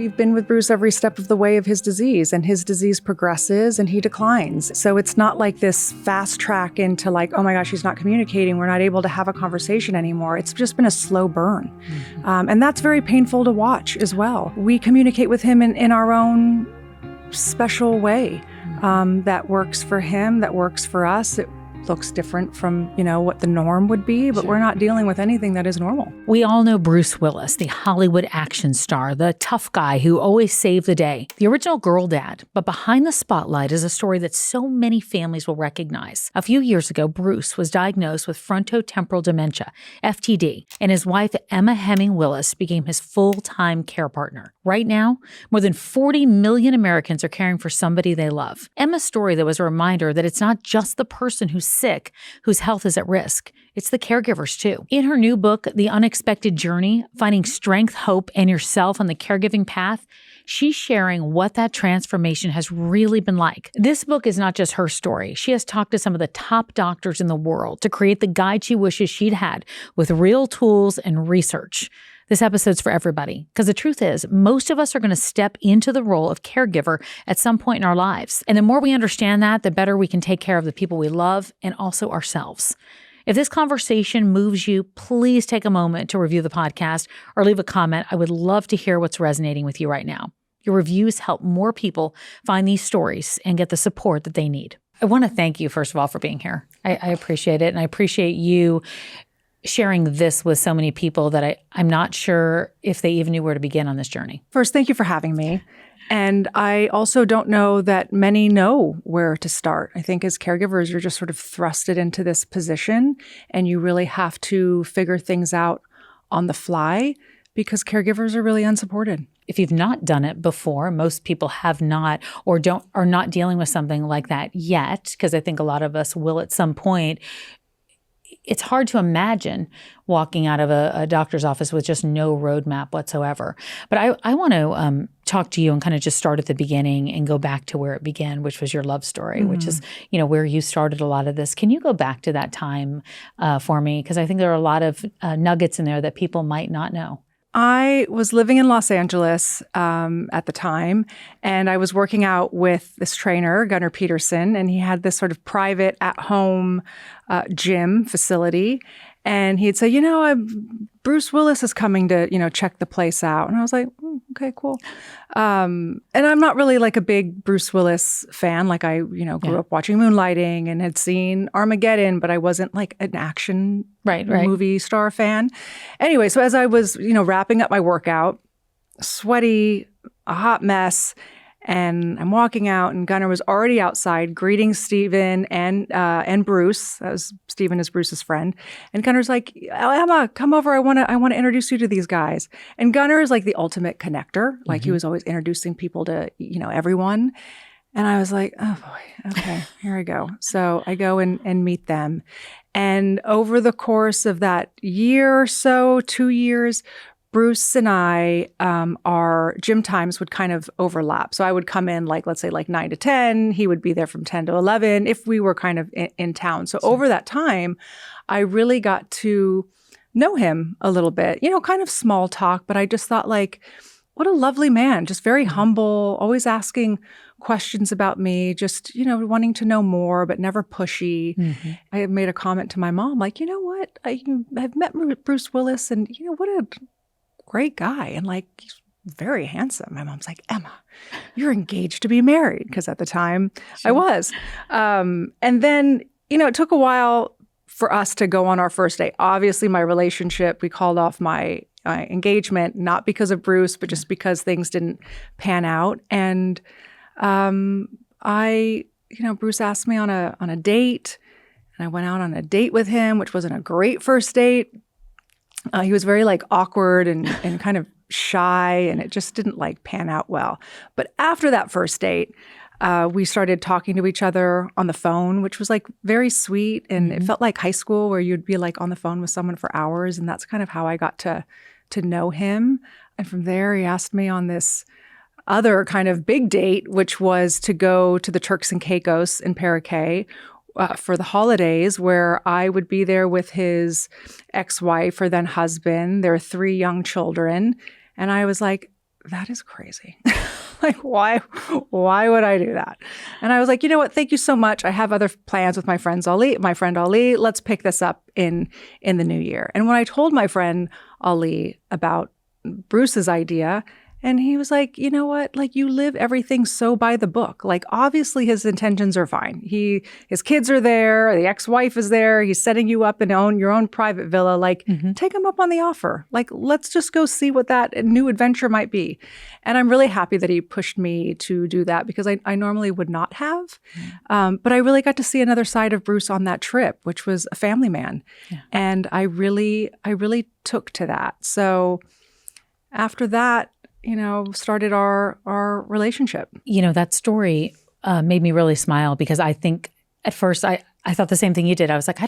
We've been with Bruce every step of the way of his disease, and his disease progresses and he declines. So it's not like this fast track into like, oh my gosh, he's not communicating. We're not able to have a conversation anymore. It's just been a slow burn. And that's very painful to watch as well. We communicate with him in our own special way that works for him, that works for us. It looks different from, what the norm would be, but we're not dealing with anything that is normal. We all know Bruce Willis, the Hollywood action star, the tough guy who always saved the day, the original girl dad. But behind the spotlight is a story that so many families will recognize. A few years ago, Bruce was diagnosed with frontotemporal dementia, FTD, and his wife, Emma Heming Willis, became his full-time care partner. Right now, more than 40 million Americans are caring for somebody they love. Emma's story, though, was a reminder that it's not just the person who's sick whose health is at risk. It's the caregivers, too. In her new book, The Unexpected Journey, Finding Strength, Hope, and Yourself on the Caregiving Path, she's sharing what that transformation has really been like. This book is not just her story. She has talked to some of the top doctors in the world to create the guide she wishes she'd had with real tools and research. This episode's for everybody, because the truth is, most of us are going to step into the role of caregiver at some point in our lives. And the more we understand that, the better we can take care of the people we love and also ourselves. If this conversation moves you, please take a moment to review the podcast or leave a comment. I would love to hear what's resonating with you right now. Your reviews help more people find these stories and get the support that they need. I want to thank you, first of all, for being here. I appreciate it, and I appreciate you sharing this with so many people that I'm not sure if they even knew where to begin on this journey. First, thank you for having me. And I also don't know that many know where to start. I think as caregivers, you're just sort of thrusted into this position and you really have to figure things out on the fly because caregivers are really unsupported. If you've not done it before, most people have not or are not dealing with something like that yet, because I think a lot of us will at some point. It's hard to walking out of a doctor's office with just no roadmap whatsoever. But I want to talk to you and kind of just start at the beginning and go back to where it began, which was your love story, which is, where you started a lot of this. Can you go back to that time for me? Because I think there are a lot of nuggets in there that people might not know. I was living in Los Angeles at the time, and I was working out with this trainer, Gunnar Peterson, and he had this sort of private at-home gym facility. And he'd say, Bruce Willis is coming to, check the place out. And I was like, okay, cool. And I'm not really like a big Bruce Willis fan. Like I, grew up watching Moonlighting and had seen Armageddon, but I wasn't like an action movie star fan. Anyway, so as I was, wrapping up my workout, sweaty, a hot mess, and I'm walking out, and Gunnar was already outside greeting Stephen and Bruce. That was Stephen is Bruce's friend. And Gunnar's like, Emma, come over. I want to introduce you to these guys. And Gunnar is like the ultimate connector. Like he was always introducing people to everyone. And I was like, oh boy, okay, here I go. So I go and meet them. And over the course of that year or so, 2 years, Bruce and I, our gym times would kind of overlap. So I would come in let's say 9 to 10. He would be there from 10 to 11 if we were kind of in town. So over that time, I really got to know him a little bit, kind of small talk. But I just thought what a lovely man, just very humble, always asking questions about me, just, wanting to know more, but never pushy. I had made a comment to my mom, you know what? I've met Bruce Willis and, what a great guy. And he's very handsome. My mom's like, Emma, you're engaged to be married. Because at the time I was. And then, it took a while for us to go on our first date. Obviously, my relationship, we called off my engagement, not because of Bruce, but just because things didn't pan out. And Bruce asked me on a date, and I went out on a date with him, which wasn't a great first date. He was very awkward and kind of shy, and it just didn't pan out well. But after that first date, we started talking to each other on the phone, which was very sweet. And it felt like high school where you'd be on the phone with someone for hours. And that's kind of how I got to know him. And from there, he asked me on this other kind of big date, which was to go to the Turks and Caicos in Paraguay, for the holidays, where I would be there with his ex-wife or then husband, their 3 young children. And I was like, that is crazy. Like, why would I do that? And I was like, you know what? Thank you so much. I have other plans with my friend Ali. Let's pick this up in the new year. And when I told my friend Ali about Bruce's idea, and he was like, you know what? Like, you live everything so by the book. Like, obviously his intentions are fine. His kids are there. The ex-wife is there. He's setting you up in your own private villa. Like, take him up on the offer. Like, let's just go see what that new adventure might be. And I'm really happy that he pushed me to do that, because I normally would not have. But I really got to see another side of Bruce on that trip, which was a family man. Yeah. And I really took to that. So after that, started our relationship. That story made me really smile, because I think at first I thought the same thing you did. I was like,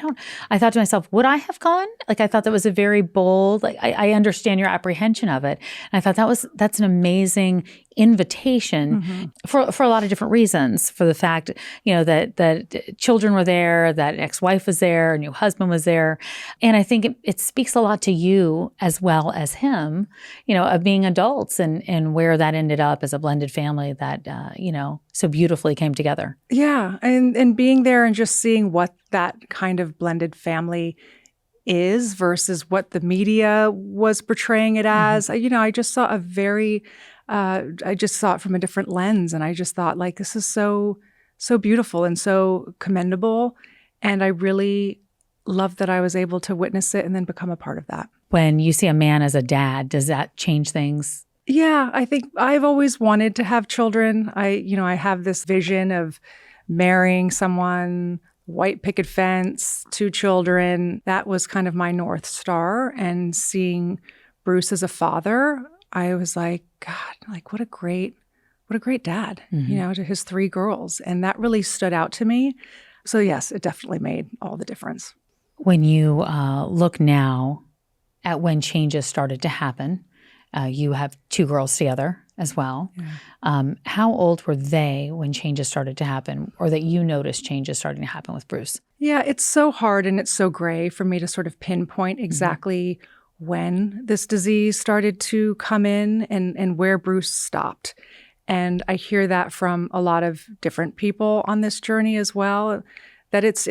I thought to myself, would I have gone? Like, I thought that was a very bold, like, I understand your apprehension of it. And I thought that's an amazing invitation for a lot of different reasons. For the fact, that children were there, that ex-wife was there, a new husband was there. And I think it speaks a lot to you as well as him, of being adults and where that ended up as a blended family that, so beautifully came together. Yeah. And being there and just seeing what that kind of blended family is versus what the media was portraying it as. I just saw I just saw it from a different lens, and I just thought, like, this is so beautiful and so commendable. And I really love that I was able to witness it and then become a part of that. When you see a man as a dad, does that change things? Yeah, I think I've always wanted to have children. I have this vision of marrying someone, white picket fence, 2 children. That was kind of my North Star. And seeing Bruce as a father, I was like, God, like, what a great dad, to his 3 girls. And that really stood out to me. So yes, it definitely made all the difference. When you look now at when changes started to happen, you have 2 girls together as well. Yeah. How old were they when changes started to happen, or that you noticed changes starting to happen with Bruce? Yeah, it's so hard and it's so gray for me to sort of pinpoint exactly when this disease started to come in and where Bruce stopped. And I hear that from a lot of different people on this journey as well, that it's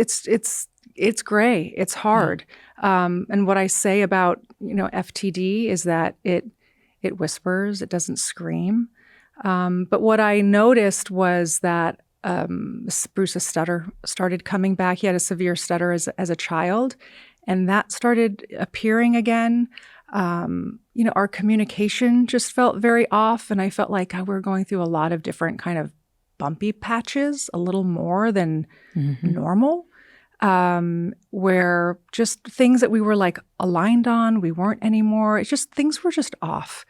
gray, it's hard. And what I say about, FTD is that it whispers, it doesn't scream. But what I noticed was that Bruce's stutter started coming back. He had a severe stutter as a child, and that started appearing again. Our communication just felt very off, and I felt like we were going through a lot of different kind of bumpy patches, a little more than normal. Where just things that we were like aligned on, we weren't anymore. It's just things were just off.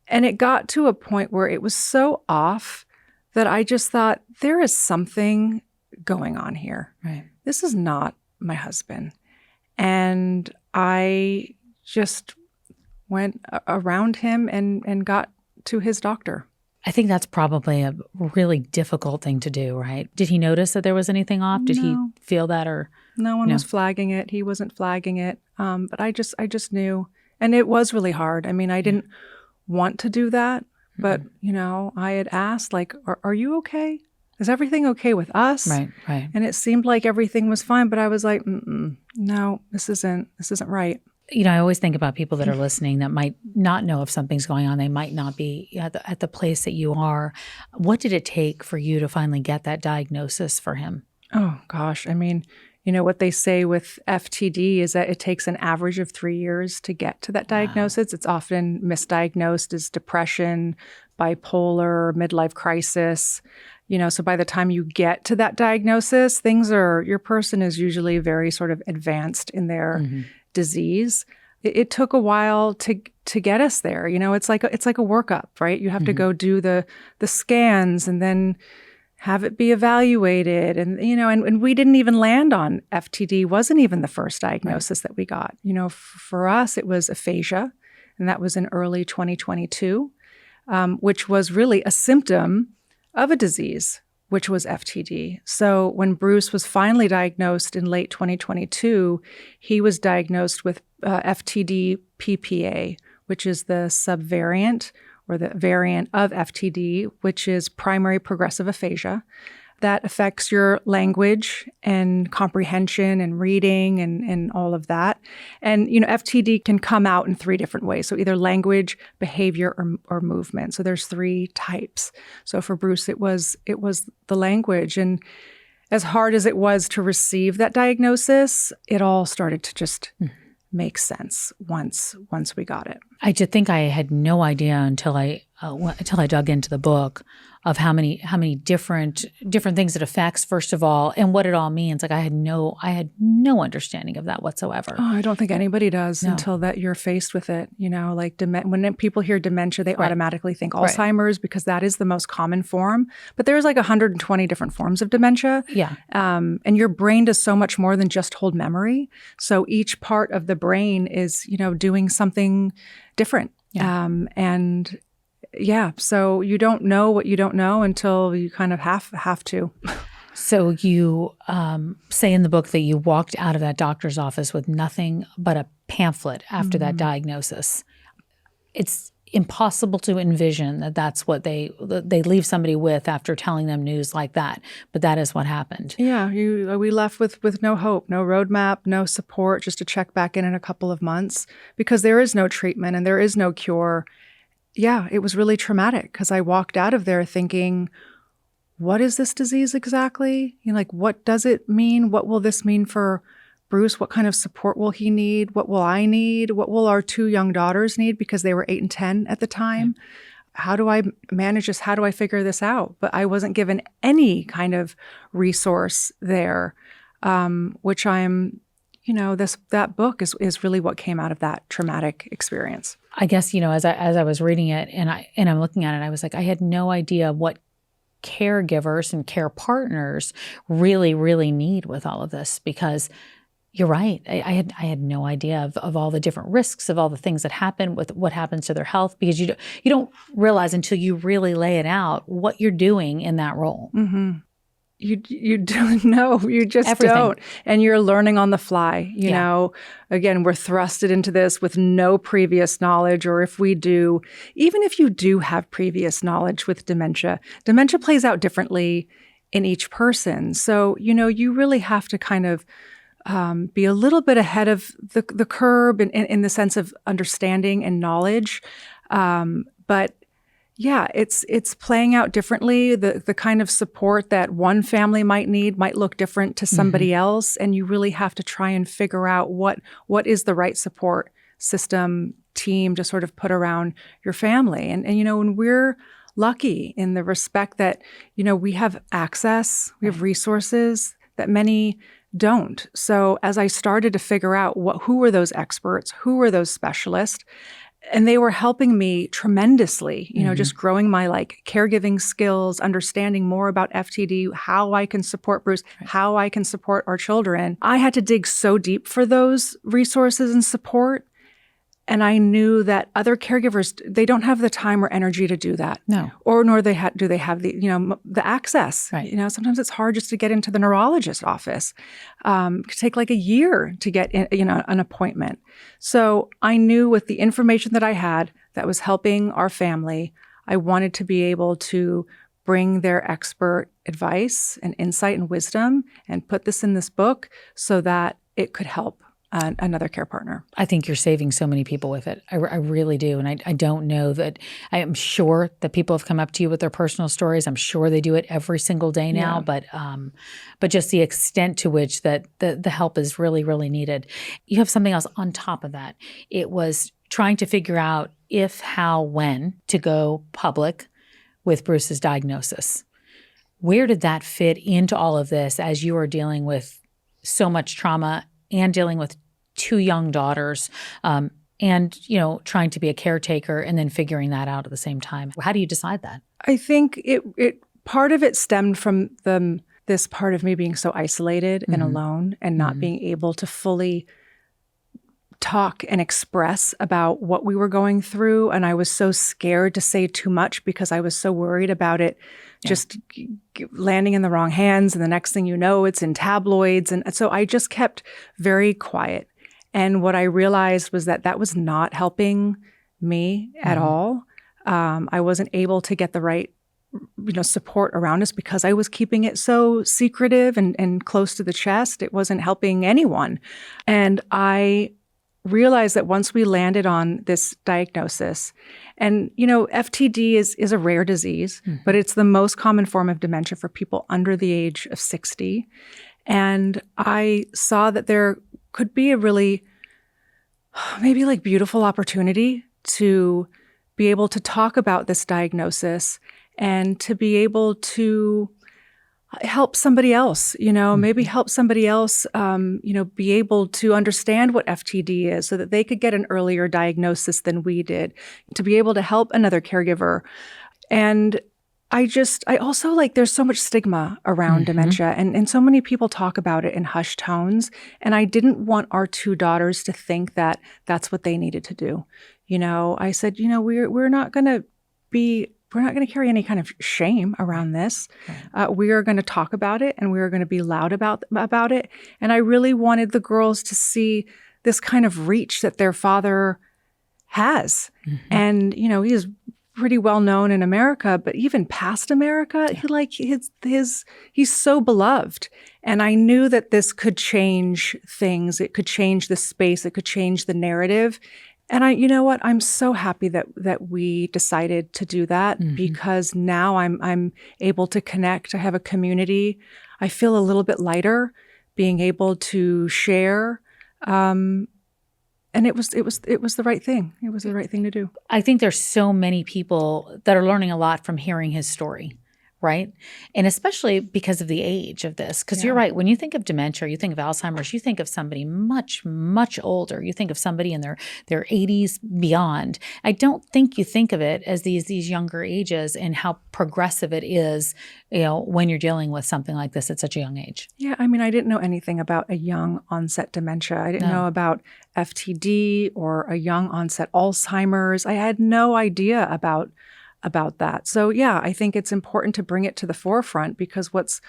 And it got to a point where it was so off that I just thought, there is something going on here. Right. This is not my husband. And I just went around him and got to his doctor. I think that's probably a really difficult thing to do, right? Did he notice that there was anything off? Did he feel that, or no one was flagging it? He wasn't flagging it. But I just knew, and it was really hard. I mean, I didn't want to do that, but I had asked, like, "Are you okay? Is everything okay with us?" Right. And it seemed like everything was fine, but I was like, "No, this isn't right." I always think about people that are listening that might not know if something's going on. They might not be at the place that you are. What did it take for you to finally get that diagnosis for him? Oh, gosh. I mean, what they say with FTD is that it takes an average of 3 years to get to that diagnosis. Wow. It's often misdiagnosed as depression, bipolar, midlife crisis. So by the time you get to that diagnosis, your person is usually very sort of advanced in their disease. It took a while to get us there. It's like a workup, right? You have to go do the scans and then have it be evaluated. And, and we didn't even land on FTD, wasn't even the first diagnosis that we got. For us, it was aphasia, and that was in early 2022, which was really a symptom of a disease, which was FTD. So when Bruce was finally diagnosed in late 2022, he was diagnosed with FTD PPA, which is the subvariant or the variant of FTD, which is primary progressive aphasia. That affects your language and comprehension and reading and all of that. And, FTD can come out in 3 different ways. So either language, behavior, or movement. So there's 3 types. So for Bruce, it was the language. And as hard as it was to receive that diagnosis, it all started to just make sense once we got it. I just think I had no idea until I dug into the book of how many different things it affects, first of all, and what it all means. Like I had no understanding of that whatsoever. Oh, I don't think anybody does until that you're faced with it. Like when people hear dementia, they automatically think Alzheimer's because that is the most common form. But there's like 120 different forms of dementia. Yeah. And your brain does so much more than just hold memory. So each part of the brain is, doing something different. Yeah. So you don't know what you don't know until you kind of have to. So you say in the book that you walked out of that doctor's office with nothing but a pamphlet after that diagnosis. It's impossible to envision that that's what they leave somebody with after telling them news like that. But that is what happened. Yeah, we left with no hope, no roadmap, no support, just to check back in a couple of months because there is no treatment and there is no cure. Yeah, it was really traumatic because I walked out of there thinking, what is this disease exactly? What does it mean? What will this mean for Bruce? What kind of support will he need? What will I need? What will our 2 young daughters need because they were 8 and 10 at the time? How do I manage this? How do I figure this out? But I wasn't given any kind of resource there, which I'm that book is really what came out of that traumatic experience. I guess, as I was reading it and I'm looking at it, I was like, I had no idea what caregivers and care partners really, really need with all of this because you're right. I had no idea of all the different risks of all the things that happen with what happens to their health because you don't realize until you really lay it out what you're doing in that role. Mm-hmm. You don't know. You just Everything. Don't. And you're learning on the fly. Again, we're thrusted into this with no previous knowledge, or if we do, even if you do have previous knowledge with dementia plays out differently in each person. So, you really have to kind of be a little bit ahead of the curve in the sense of understanding and knowledge. But yeah, it's playing out differently. The kind of support that one family might need might look different to somebody else. And you really have to try and figure out what is the right support system team to sort of put around your family. And when we're lucky in the respect that, we have access, we have resources that many don't. So as I started to figure out who were those experts, who were those specialists, and they were helping me tremendously, just growing my caregiving skills, understanding more about FTD, how I can support Bruce, how I can support our children. I had to dig so deep for those resources and support. And I knew that other caregivers, they don't have the time or energy to do that. No. Or nor do they have the access. Right. Sometimes it's hard just to get into the neurologist's office. It could take a year to get an appointment. So I knew with the information that I had that was helping our family, I wanted to be able to bring their expert advice and insight and wisdom and put this in this book so that it could help another care partner. I think you're saving so many people with it. I really do. And I don't know that – I am sure that people have come up to you with their personal stories. I'm sure they do it every single day now. Yeah. But just the extent to which that the help is really, really needed. You have something else on top of that. It was trying to figure out if, how, when to go public with Bruce's diagnosis. Where did that fit into all of this as you are dealing with so much trauma and dealing with 2 young daughters, and trying to be a caretaker and then figuring that out at the same time? How do you decide that? I think it part of it stemmed from this part of me being so isolated and alone and not being able to fully talk and express about what we were going through. And I was so scared to say too much because I was so worried about it just landing in the wrong hands. And the next thing you know, it's in tabloids. And so I just kept very quiet. And what I realized was that was not helping me at all. I wasn't able to get the right support around us because I was keeping it so secretive and close to the chest. It wasn't helping anyone. And I realized that once we landed on this diagnosis, and, FTD is a rare disease, but it's the most common form of dementia for people under the age of 60. And I saw that there could be a really, maybe like beautiful opportunity to be able to talk about this diagnosis and to be able to help somebody else, maybe help somebody else, be able to understand what FTD is so that they could get an earlier diagnosis than we did, to be able to help another caregiver. And I also there's so much stigma around dementia and so many people talk about it in hushed tones. And I didn't want our two daughters to think that that's what they needed to do. I said, we're not going to carry any kind of shame around this. We are going to talk about it and we are going to be loud about it. And I really wanted the girls to see this kind of reach that their father has. And, he is pretty well known in America, but even past America, he's so beloved. And I knew that this could change things. It could change the space. It could change the narrative. And I'm so happy that we decided to do that because now I'm able to connect. I have a community. I feel a little bit lighter being able to share. And it was the right thing. It was the right thing to do. I think there's so many people that are learning a lot from hearing his story. Right? And especially because of the age of this. Because you're right. When you think of dementia, you think of Alzheimer's, you think of somebody much, much older. You think of somebody in their 80s beyond. I don't think you think of it as these younger ages and how progressive it is, when you're dealing with something like this at such a young age. Yeah. I mean, I didn't know anything about a young onset dementia. I didn't know about FTD or a young onset Alzheimer's. I had no idea about that. So yeah, I think it's important to bring it to the forefront because what's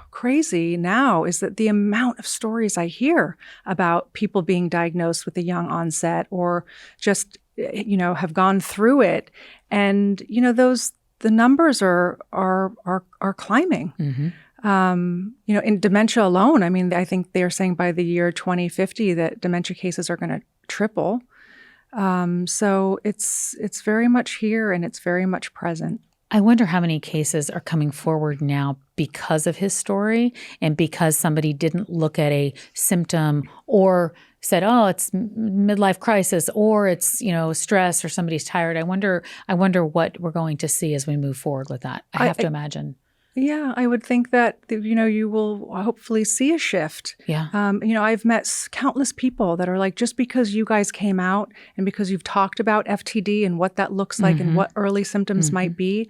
crazy now is that the amount of stories I hear about people being diagnosed with a young onset or just, have gone through it. And, the numbers are climbing. In dementia alone, I mean, I think they're saying by the year 2050 that dementia cases are going to triple. So it's very much here and it's very much present. I wonder how many cases are coming forward now because of his story and because somebody didn't look at a symptom or said, oh, it's midlife crisis or it's, stress or somebody's tired. I wonder what we're going to see as we move forward with that. I have to imagine. Yeah, I would think that, you will hopefully see a shift. Yeah. I've met countless people that are like, just because you guys came out and because you've talked about FTD and what that looks like and what early symptoms might be,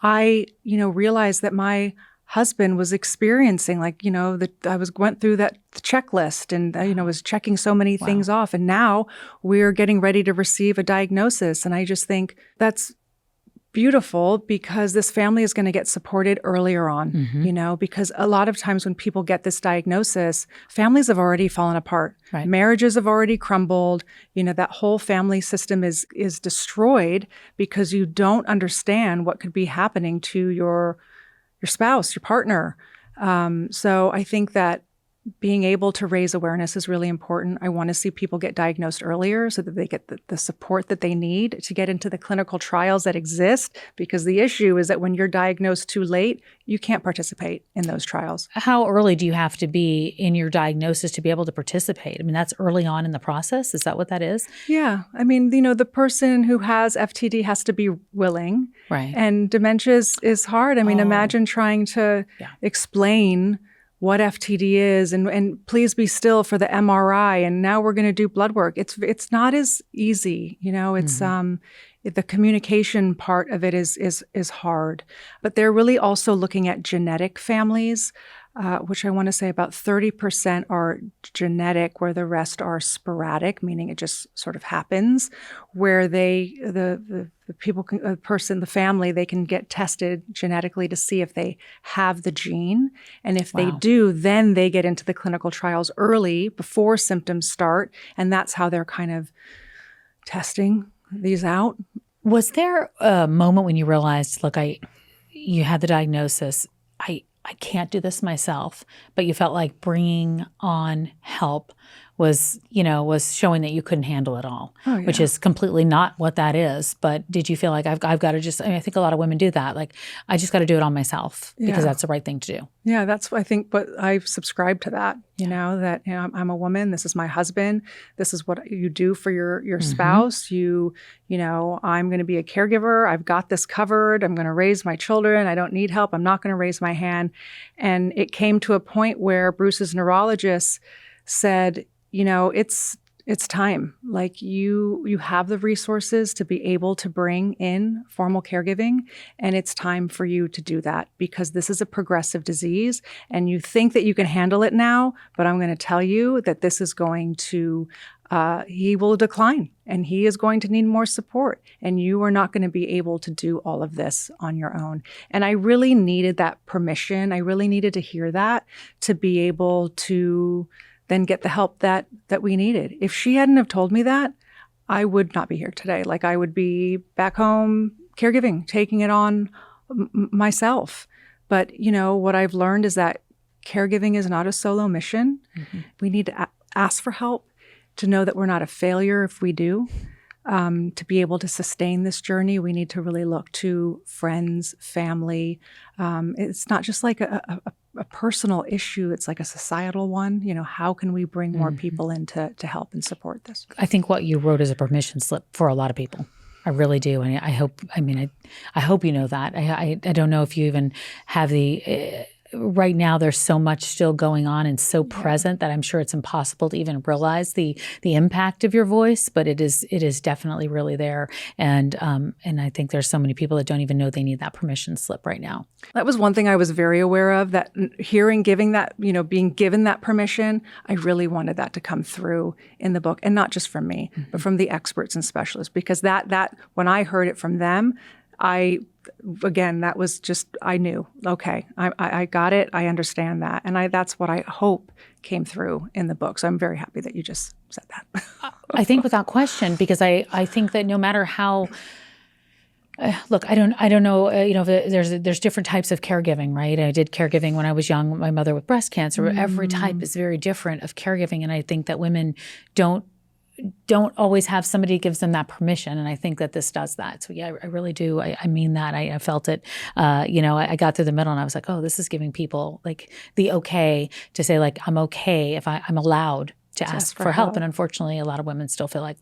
I, realized that my husband was experiencing went through the checklist and, was checking so many things off. And now we're getting ready to receive a diagnosis. And I just think that's beautiful because this family is going to get supported earlier on, because a lot of times when people get this diagnosis, families have already fallen apart. Right. Marriages have already crumbled. That whole family system is destroyed because you don't understand what could be happening to your spouse, your partner. So I think that being able to raise awareness is really important. I want to see people get diagnosed earlier so that they get the support that they need to get into the clinical trials that exist, because the issue is that when you're diagnosed too late, you can't participate in those trials. How early do you have to be in your diagnosis to be able to participate? I mean, that's early on in the process. Is that what that is? Yeah. I mean, the person who has FTD has to be willing. Right. And dementia is hard. I mean, imagine trying to explain what FTD is and please be still for the MRI and now we're going to do blood work. It's not as easy, it's the communication part of it is hard. But they're really also looking at genetic families, which I want to say about 30% are genetic, where the rest are sporadic, meaning it just sort of happens, where the family, they can get tested genetically to see if they have the gene. And if they do, then they get into the clinical trials early before symptoms start. And that's how they're kind of testing these out. Was there a moment when you realized, look, you had the diagnosis, I can't do this myself, but you felt like bringing on help was showing that you couldn't handle it all, which is completely not what that is. But did you feel like I've got to just, I think a lot of women do that. Like, I just got to do it on myself because that's the right thing to do. Yeah, that's I think what I've subscribed to that, that I'm a woman, this is my husband, this is what you do for your spouse. I'm going to be a caregiver. I've got this covered. I'm going to raise my children. I don't need help. I'm not going to raise my hand. And it came to a point where Bruce's neurologist said, it's time. Like you have the resources to be able to bring in formal caregiving, and it's time for you to do that because this is a progressive disease and you think that you can handle it now, but I'm going to tell you that this is going to, he will decline and he is going to need more support and you are not going to be able to do all of this on your own. And I really needed that permission. I really needed to hear that to be able to then get the help that we needed. If she hadn't have told me that, I would not be here today. Like I would be back home caregiving, taking it on myself. But, what I've learned is that caregiving is not a solo mission. Mm-hmm. We need to ask for help, to know that we're not a failure if we do. To be able to sustain this journey, we need to really look to friends, family. It's not just like a personal issue. It's like a societal one. How can we bring more people in to help and support this? I think what you wrote is a permission slip for a lot of people. I really do. And I hope you know that. I don't know if you even have the... Right now, there's so much still going on and so present that I'm sure it's impossible to even realize the impact of your voice. But it is definitely really there, and I think there's so many people that don't even know they need that permission slip right now. That was one thing I was very aware of. That giving that, being given that permission, I really wanted that to come through in the book, and not just from me, but from the experts and specialists, because that when I heard it from them, that was just, I knew, okay, I got it. I understand that. And that's what I hope came through in the book. So I'm very happy that you just said that. I think without question, because I think that no matter how, look, I don't know, there's different types of caregiving, right? I did caregiving when I was young, my mother with breast cancer. Every type is very different of caregiving. And I think that women don't always have somebody who gives them that permission. And I think that this does that. So yeah, I really do. I mean that. I felt it. I got through the middle and I was like, oh, this is giving people like the okay to say like, I'm okay if I'm allowed to ask for help. And unfortunately, a lot of women still feel like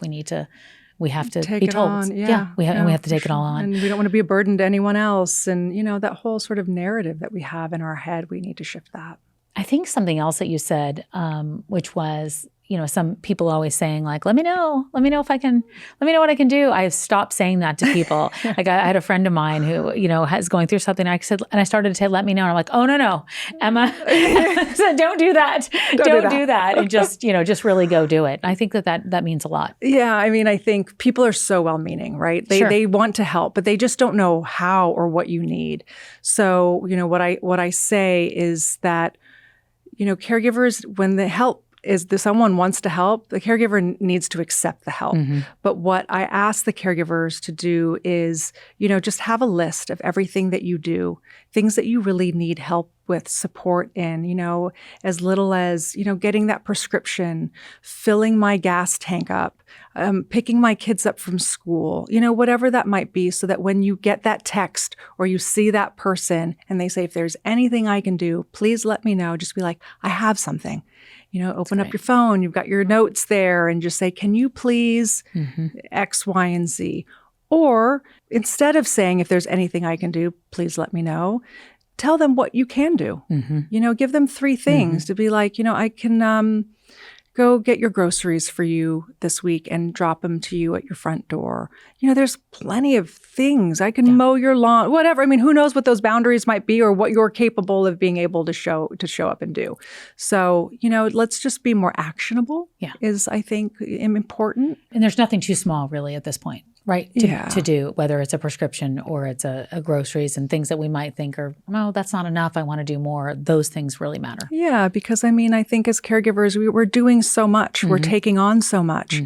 we have to take be told. On. We have to take it all on. And we don't want to be a burden to anyone else. And, that whole sort of narrative that we have in our head, we need to shift that. I think something else that you said, which was, some people always saying like, let me know what I can do. I have stopped saying that to people. Like I had a friend of mine who, is going through something. I said, and I started to say, let me know. And I'm like, oh, no, Emma said, don't do that. Don't do that. And just really go do it. And I think that means a lot. Yeah. I mean, I think people are so well-meaning, right? They want to help, but they just don't know how or what you need. So, what I say is that, caregivers, when the help someone wants to help, the caregiver needs to accept the help. Mm-hmm. But what I ask the caregivers to do is, just have a list of everything that you do, things that you really need help with, support in, as little as, getting that prescription, filling my gas tank up, picking my kids up from school, whatever that might be, so that when you get that text or you see that person and they say, if there's anything I can do, please let me know. Just be like, I have something. Open up your phone, you've got your notes there, and just say, can you please X, Y, and Z? Or instead of saying, if there's anything I can do, please let me know, tell them what you can do. Mm-hmm. Give them 3 things to be like, I can go get your groceries for you this week and drop them to you at your front door. There's plenty of things. I can mow your lawn, whatever. I mean, who knows what those boundaries might be or what you're capable of being able to show up and do. So, let's just be more actionable is, I think, important. And there's nothing too small really at this point. Right, to do, whether it's a prescription or it's a groceries and things that we might think are, no, that's not enough, I want to do more. Those things really matter. Yeah, because I think as caregivers, we're doing so much. We're taking on so much.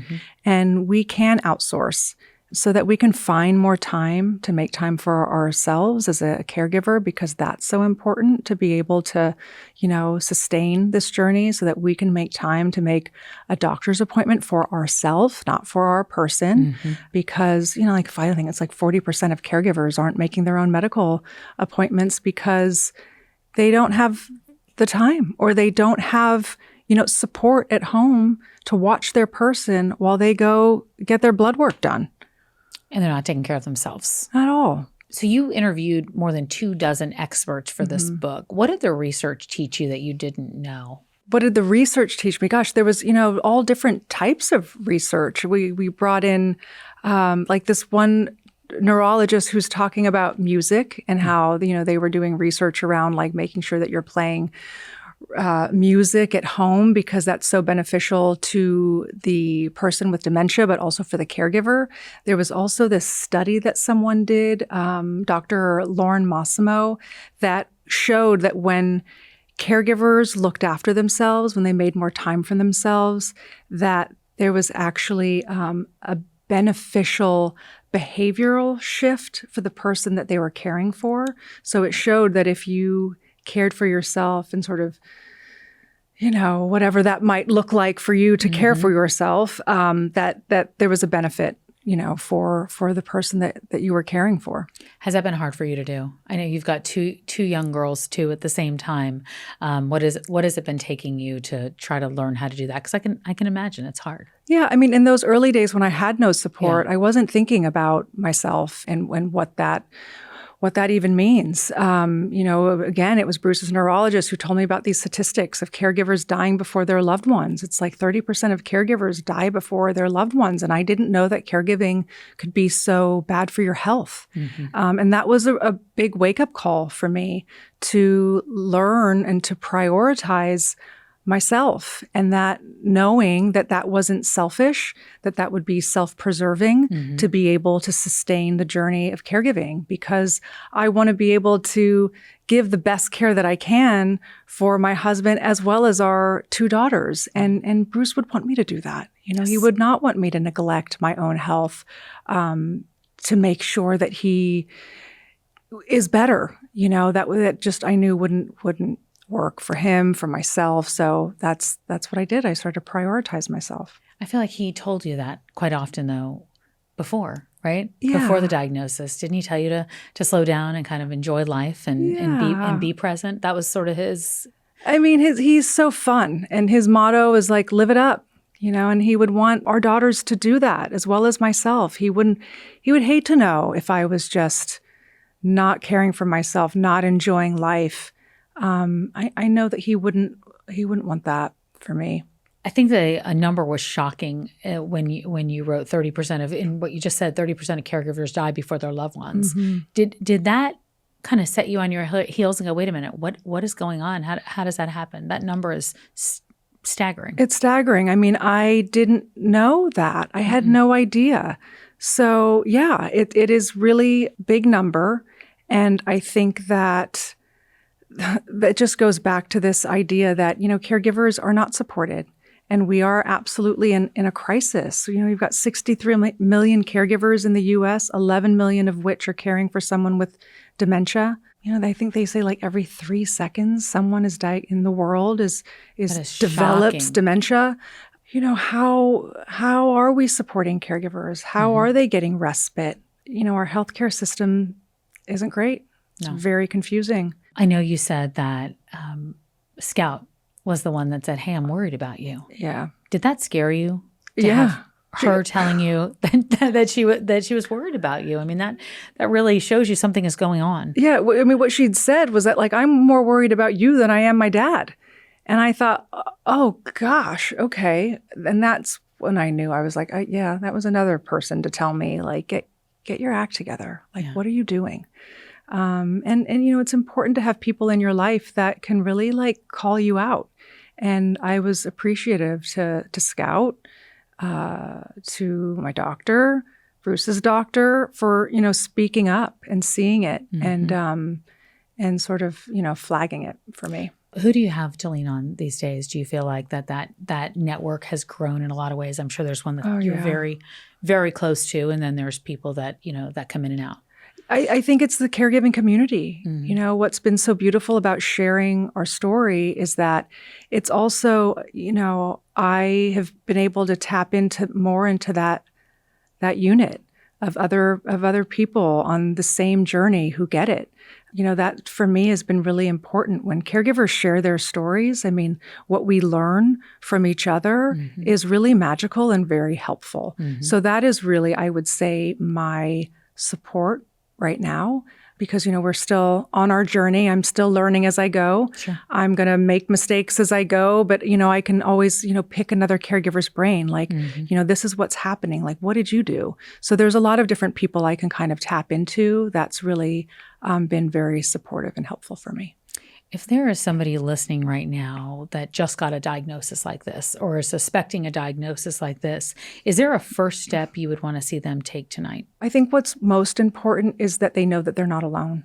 And we can outsource. so that we can find more time to make time for ourselves as a caregiver, because that's so important to be able to, sustain this journey so that we can make time to make a doctor's appointment for ourselves, not for our person. Because, like I think it's like 40% of caregivers aren't making their own medical appointments because they don't have the time, or they don't have, support at home to watch their person while they go get their blood work done. And they're not taking care of themselves. At all. So you interviewed more than 24 experts for this book. What did the research teach you that you didn't know? What did the research teach me? Gosh, there was, all different types of research. We brought in like this one neurologist who's talking about music and how, they were doing research around like making sure that you're playing music at home because that's so beneficial to the person with dementia, but also for the caregiver. There was also this study that someone did, Dr. Lauren Massimo, that showed that when caregivers looked after themselves, when they made more time for themselves, that there was actually a beneficial behavioral shift for the person that they were caring for. So it showed that if you cared for yourself and sort of, whatever that might look like for you to care for yourself, that there was a benefit, for the person that you were caring for. Has that been hard for you to do? I know you've got two young girls too at the same time. What has it been taking you to try to learn how to do that? Because I can imagine it's hard. Yeah, I mean, in those early days when I had no support, I wasn't thinking about myself and what that even means. Again, it was Bruce's neurologist who told me about these statistics of caregivers dying before their loved ones. It's like 30% of caregivers die before their loved ones. And I didn't know that caregiving could be so bad for your health. And that was a big wake-up call for me to learn and to prioritize myself, and that knowing that wasn't selfish, that would be self-preserving to be able to sustain the journey of caregiving, because I want to be able to give the best care that I can for my husband as well as our two daughters. And Bruce would want me to do that. He would not want me to neglect my own health to make sure that he is better. That just I knew wouldn't work for him, for myself. So that's what I did. I started to prioritize myself. I feel like he told you that quite often though before, right? Yeah. Before the diagnosis. Didn't he tell you to slow down and kind of enjoy life and be present? That was sort of his. I mean, he's so fun, and his motto is like, live it up, and he would want our daughters to do that as well as myself. He would hate to know if I was just not caring for myself, not enjoying life. I know that he wouldn't want that for me. I think a number was shocking when you wrote 30% of, in what you just said, 30% of caregivers die before their loved ones. Did that kind of set you on your heels and go, wait a minute, what is going on? How does that happen? That number is staggering. It's staggering. I mean, I didn't know that. I had no idea. So yeah, it is really big number. And I think that just goes back to this idea that, caregivers are not supported, and we are absolutely in a crisis. You've got 63 million caregivers in the U.S., 11 million of which are caring for someone with dementia. I think they say like every 3 seconds someone is in the world is develops shocking. Dementia. How are we supporting caregivers? How are they getting respite? Our healthcare system isn't great. It's very confusing. I know you said that Scout was the one that said, hey, I'm worried about you. Yeah. Did that scare you? Have her telling you that she was worried about you. I mean, that really shows you something is going on. Yeah. I mean, what she'd said was that, like, I'm more worried about you than I am my dad. And I thought, oh, gosh, okay. And that's when I knew. I was like, that was another person to tell me, like, get your act together. Like, what are you doing? And it's important to have people in your life that can really like call you out. And I was appreciative to Scout, to my doctor, Bruce's doctor, for, speaking up and seeing it and sort of, flagging it for me. Who do you have to lean on these days? Do you feel like that network has grown in a lot of ways? I'm sure there's one that you're very, very close to, and then there's people that, that come in and out. I think it's the caregiving community. What's been so beautiful about sharing our story is that it's also, I have been able to tap into that unit of other people on the same journey who get it. That for me has been really important. When caregivers share their stories, what we learn from each other is really magical and very helpful. So that is really, I would say, my support right now, because, we're still on our journey. I'm still learning as I go. Sure. I'm going to make mistakes as I go, but, I can always, pick another caregiver's brain. Like, this is what's happening. Like, what did you do? So there's a lot of different people I can kind of tap into. That's really been very supportive and helpful for me. If there is somebody listening right now that just got a diagnosis like this or is suspecting a diagnosis like this, is there a first step you would want to see them take tonight? I think what's most important is that they know that they're not alone,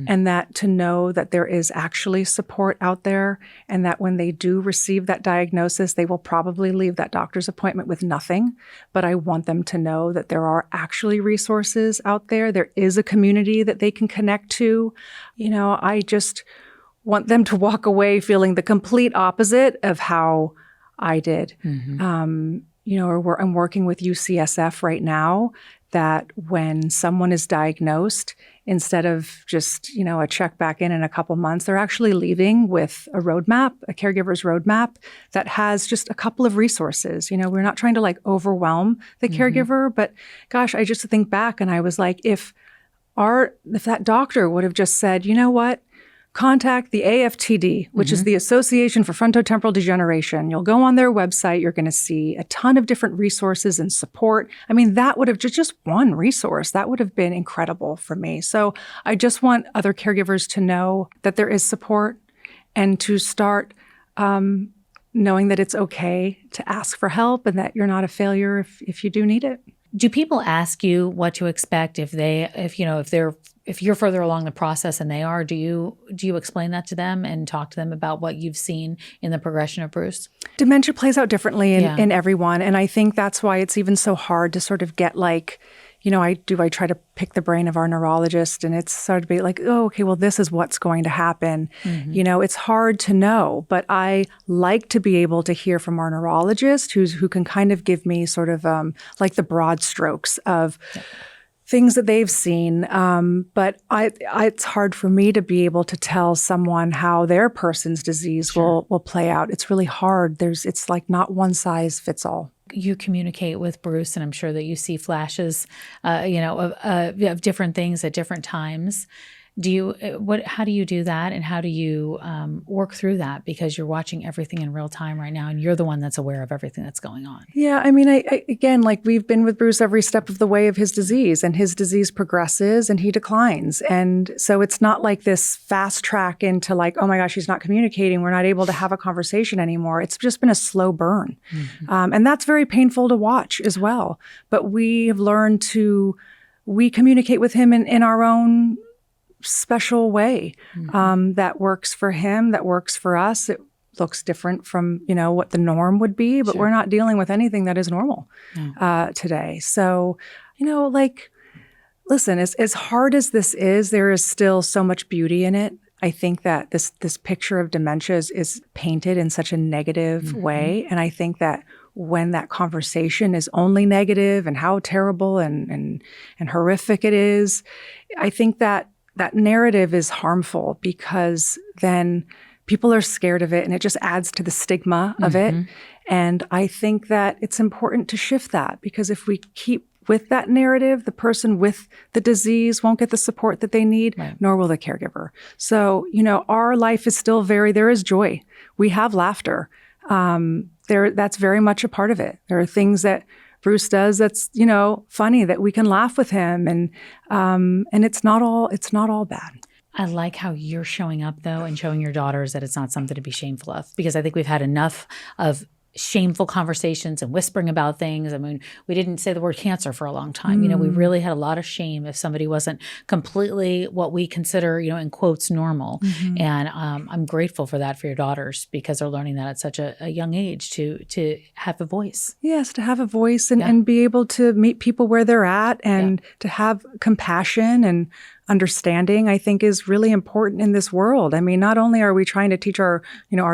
and that to know that there is actually support out there, and that when they do receive that diagnosis, they will probably leave that doctor's appointment with nothing. But I want them to know that there are actually resources out there. There is a community that they can connect to. I just want them to walk away feeling the complete opposite of how I did. I'm working with UCSF right now, that when someone is diagnosed, instead of just, a check back in a couple months, they're actually leaving with a roadmap, a caregiver's roadmap that has just a couple of resources. We're not trying to overwhelm the caregiver, but gosh, I just think back and I was like, if that doctor would have just said, you know what? Contact the AFTD, which is the Association for Frontotemporal Degeneration. You'll go on their website. You're going to see a ton of different resources and support. That would have just one resource. That would have been incredible for me. So I just want other caregivers to know that there is support and to start knowing that it's okay to ask for help and that you're not a failure if you do need it. Do people ask you what to expect if you're further along the process than they are? Do you explain that to them and talk to them about what you've seen in the progression of Bruce? Dementia plays out differently in everyone, and I think that's why it's even so hard to sort of get I try to pick the brain of our neurologist, and it's sort of be like, oh, okay, well, this is what's going to happen. It's hard to know, but I like to be able to hear from our neurologist who can kind of give me sort of the broad strokes of things that they've seen. But it's hard for me to be able to tell someone how their person's disease will play out. It's really hard. It's like not one size fits all. You communicate with Bruce, and I'm sure that you see flashes, of different things at different times. How do you do that, and how do you work through that? Because you're watching everything in real time right now, and you're the one that's aware of everything that's going on. Yeah, again, we've been with Bruce every step of the way of his disease, and his disease progresses and he declines. And so it's not like this fast track into oh my gosh, he's not communicating, we're not able to have a conversation anymore. It's just been a slow burn. And that's very painful to watch as well. But we have learned we communicate with him in our own special way that works for him, that works for us. It looks different from, what the norm would be, but we're not dealing with anything that is normal today. So, listen, as hard as this is, there is still so much beauty in it. I think that this picture of dementia is painted in such a negative way. And I think that when that conversation is only negative and how terrible and horrific it is, I think that narrative is harmful, because then people are scared of it and it just adds to the stigma of it. And I think that it's important to shift that, because if we keep with that narrative, the person with the disease won't get the support that they need, nor will the caregiver. So, our life is still there is joy. We have laughter. That's very much a part of it. There are things that Bruce does that's, funny, that we can laugh with him, and it's not all bad. I like how you're showing up, though, and showing your daughters that it's not something to be shameful of, because I think we've had enough of shameful conversations and whispering about things. I mean, we didn't say the word cancer for a long time. We really had a lot of shame if somebody wasn't completely what we consider, in quotes, normal. And I'm grateful for that for your daughters, because they're learning that at such a young age to have a voice. Yes, to have a voice and be able to meet people where they're at and to have compassion and understanding, I think, is really important in this world. I mean, not only are we trying to teach our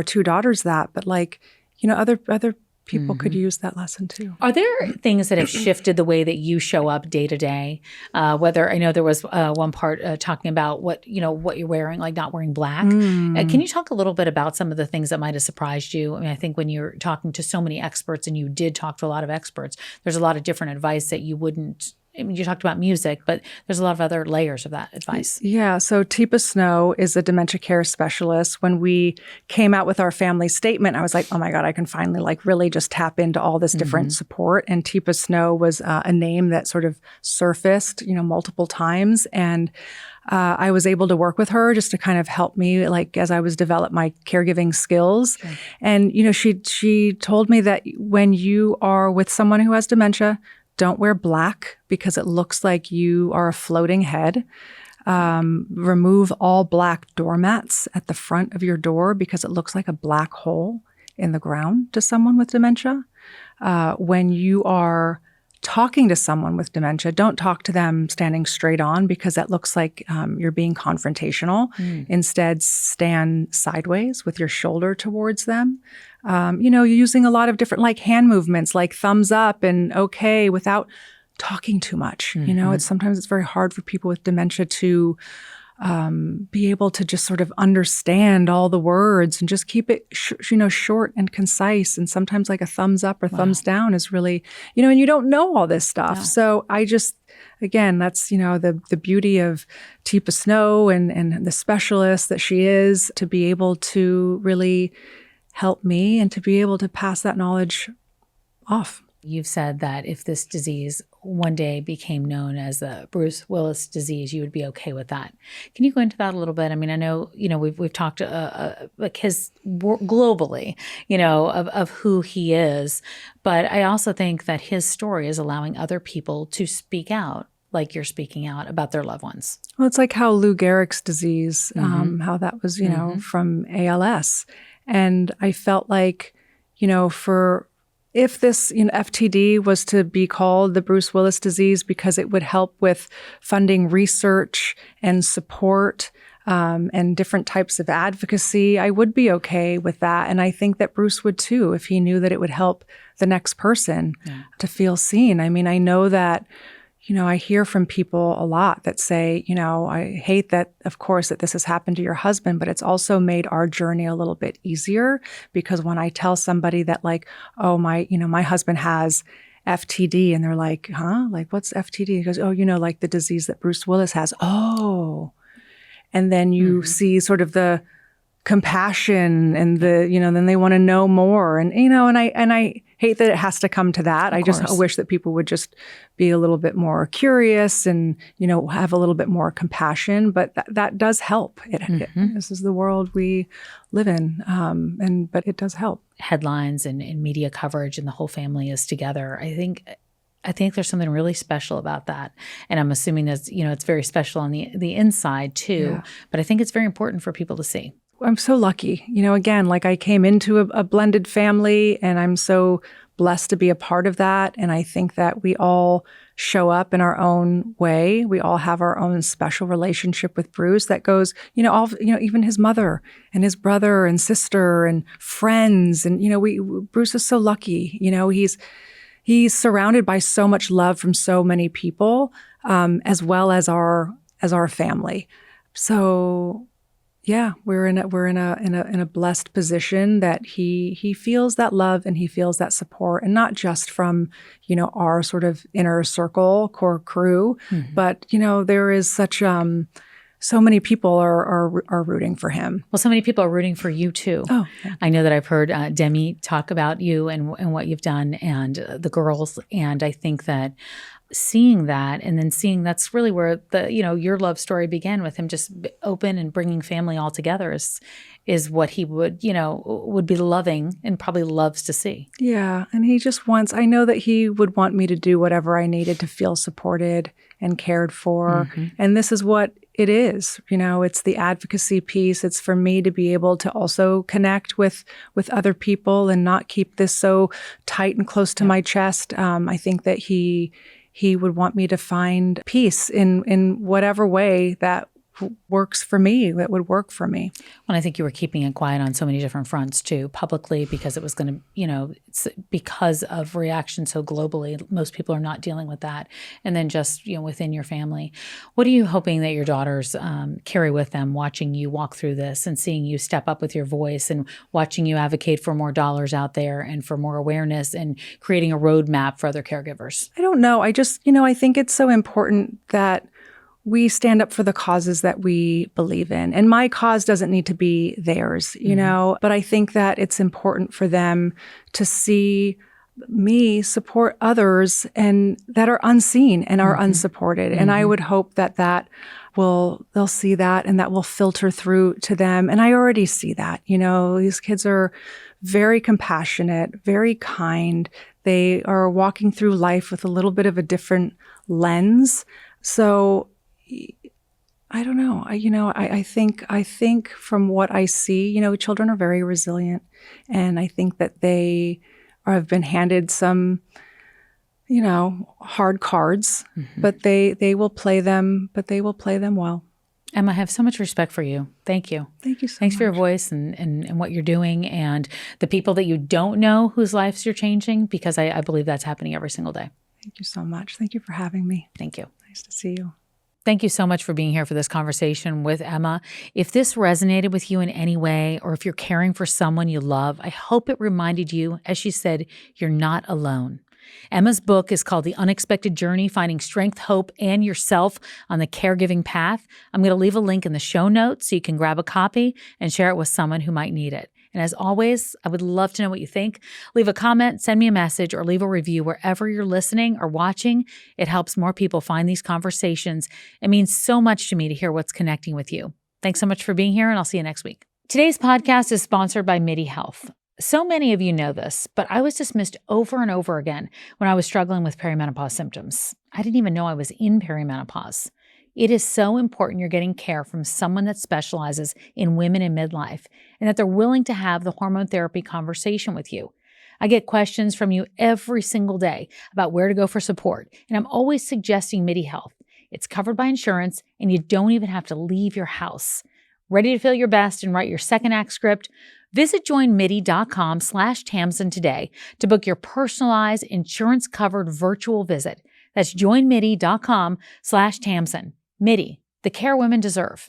two daughters that, but other people could use that lesson too. Are there things that have shifted the way that you show up day to day? Whether, I know there was one part talking about what you're wearing, like not wearing black. Can you talk a little bit about some of the things that might have surprised you? I mean, I think when you're talking to so many experts, and you did talk to a lot of experts, there's a lot of different advice that you wouldn't. I mean, you talked about music, but there's a lot of other layers of that advice. Yeah. So Teepa Snow is a dementia care specialist. When we came out with our family statement, I was like, oh my God, I can finally really just tap into all this different support. And Teepa Snow was a name that sort of surfaced, multiple times. And I was able to work with her just to kind of help me, as I was develop my caregiving skills. Sure. And, she told me that when you are with someone who has dementia, don't wear black because it looks like you are a floating head. Remove all black doormats at the front of your door because it looks like a black hole in the ground to someone with dementia. When you are talking to someone with dementia, don't talk to them standing straight on because that looks like you're being confrontational. Instead, stand sideways with your shoulder towards them. You're using a lot of different hand movements, like thumbs up and okay, without talking too much. Sometimes it's very hard for people with dementia to be able to just sort of understand all the words and just keep it, short and concise. And sometimes a thumbs up or thumbs down is really, and you don't know all this stuff. Yeah. So I just, again, that's, the beauty of Teepa Snow and the specialist that she is, to be able to really help me and to be able to pass that knowledge off. You've said that if this disease one day became known as the Bruce Willis disease, you would be okay with that. Can you go into that a little bit? I mean, I know, we've talked his globally, of who he is, but I also think that his story is allowing other people to speak out, like you're speaking out about their loved ones. Well, it's like how Lou Gehrig's disease, how that was, from ALS. And I felt like, if this FTD was to be called the Bruce Willis disease, because it would help with funding research and support and different types of advocacy, I would be okay with that. And I think that Bruce would too, if he knew that it would help the next person to feel seen. I mean, I know that, I hear from people a lot that say, I hate that, of course, that this has happened to your husband, but it's also made our journey a little bit easier, because when I tell somebody that oh, my husband has FTD, and they're like, huh? What's FTD? He goes, oh, the disease that Bruce Willis has. Oh. And then you see sort of the compassion and the, then they want to know more. And, and I hate that it has to come to that. I just wish that people would just be a little bit more curious and, have a little bit more compassion. But that does help. This is the world we live in. But it does help. Headlines and media coverage and the whole family is together. I think there's something really special about that. And I'm assuming that's, it's very special on the inside too. Yeah. But I think it's very important for people to see. I'm so lucky. Again, I came into a blended family, and I'm so blessed to be a part of that. And I think that we all show up in our own way. We all have our own special relationship with Bruce that goes, even his mother and his brother and sister and friends. And, Bruce is so lucky. He's surrounded by so much love from so many people, as well as our family. So yeah, we're in a blessed position that he feels that love and he feels that support, and not just from, our sort of inner circle, core crew, but, there is such, so many people are rooting for him. Well, so many people are rooting for you too. Oh, yeah. I know that I've heard Demi talk about you and what you've done and the girls. And I think that seeing that and then seeing that's really where your love story began with him just open and bringing family all together is what he would be loving and probably loves to see. Yeah. And he just wants, I know that he would want me to do whatever I needed to feel supported and cared for. Mm-hmm. And this is what it is. It's the advocacy piece. It's for me to be able to also connect with other people and not keep this so tight and close to my chest. I think that he would want me to find peace in whatever way that works for me, that would work for me. Well, I think you were keeping it quiet on so many different fronts too, publicly, because it was going to, it's because of reaction so globally, most people are not dealing with that. And then just, within your family. What are you hoping that your daughters carry with them, watching you walk through this and seeing you step up with your voice and watching you advocate for more dollars out there and for more awareness and creating a roadmap for other caregivers? I don't know. I just, I think it's so important that we stand up for the causes that we believe in. And my cause doesn't need to be theirs, but I think that it's important for them to see me support others and that are unseen and are unsupported. And I would hope that they'll see that and that will filter through to them. And I already see that, these kids are very compassionate, very kind. They are walking through life with a little bit of a different lens. So I don't know. I think from what I see, children are very resilient, and I think that they have been handed some, hard cards, but they will play them. But they will play them well. Emma, I have so much respect for you. Thank you. Thank you so much. Thanks for your voice and what you're doing and the people that you don't know whose lives you're changing, because I believe that's happening every single day. Thank you so much. Thank you for having me. Thank you. Nice to see you. Thank you so much for being here for this conversation with Emma. If this resonated with you in any way, or if you're caring for someone you love, I hope it reminded you, as she said, you're not alone. Emma's book is called The Unexpected Journey, Finding Strength, Hope, and Yourself on the Caregiving Path. I'm going to leave a link in the show notes so you can grab a copy and share it with someone who might need it. And as always, I would love to know what you think. Leave a comment, send me a message, or leave a review wherever you're listening or watching. It helps more people find these conversations. It means so much to me to hear what's connecting with you. Thanks so much for being here, and I'll see you next week. Today's podcast is sponsored by MIDI Health. So many of you know this, but I was dismissed over and over again when I was struggling with perimenopause symptoms. I didn't even know I was in perimenopause. It is so important you're getting care from someone that specializes in women in midlife and that they're willing to have the hormone therapy conversation with you. I get questions from you every single day about where to go for support, and I'm always suggesting MIDI Health. It's covered by insurance, and you don't even have to leave your house. Ready to feel your best and write your second act script? Visit joinmidi.com/Tamsen today to book your personalized insurance-covered virtual visit. That's joinmidi.com/Tamsen. MIDI, the care women deserve.